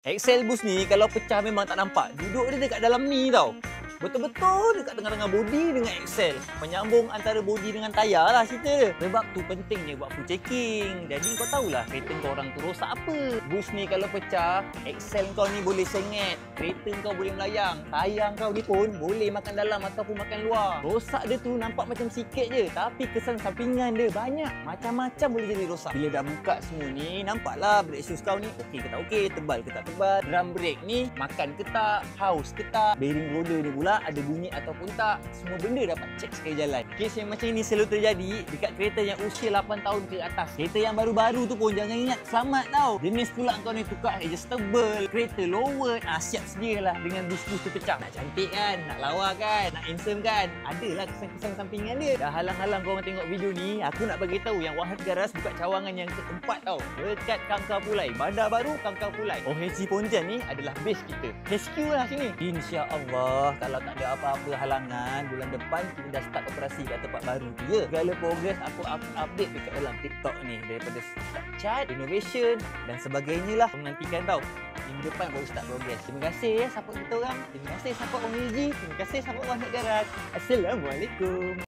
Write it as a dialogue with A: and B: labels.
A: Excel boost ni kalau pecah memang tak nampak. Duduk dia dekat dalam ni tau. Betul-betul dekat tengah-tengah body dengan Excel. Menyambung antara body dengan tayar lah cerita dia. Sebab tu pentingnya buat full checking. Jadi kau tahulah kereta kau orang tu rosak apa. Boost ni kalau pecah, Excel kau ni boleh sengit. Kereta kau boleh melayang. Tayar kau ni pun boleh makan dalam ataupun makan luar. Rosak dia tu nampak macam sikit je. Tapi kesan sampingan dia banyak. Macam-macam boleh jadi rosak. Bila dah buka semua ni, nampaklah brake shoes kau ni okey ke tak okey, tebal ke tak tebal. Drum brake ni makan ke tak, haus ke tak. Bearing roller ni pula ada bunyi ataupun tak. Semua benda dapat cek sekali jalan. Kes yang macam ini selalu terjadi dekat kereta yang usia 8 tahun ke atas. Kereta yang baru-baru tu pun jangan ingat selamat tau. Jenis pula kau ni tukar adjustable, kereta lowered, siap sedialah dengan bus-bus terpecah. Nak cantik kan, nak lawa kan, nak handsome kan. Adalah kesan-kesan sampingan dia. Dah halang-halang kau orang tengok video ni, aku nak bagi tahu yang Wahid Garas buka cawangan yang keempat tau. Dekat Kangkar Pulai, Bandar Baru Kangkar Pulai. OHG Pontian ni adalah base kita. HQ lah sini. InsyaAllah kalau tak ada apa-apa halangan, bulan depan kita dah start operasi kat tempat baru tu ya. Segala progress aku update dekat dalam TikTok ni. Daripada start cat, renovation dan sebagainya lah. Menantikan tau. Minggu depan baru start progress. Terima kasih ya support kita orang. Terima kasih support OHG. Terima kasih support Wahid Garas. Assalamualaikum.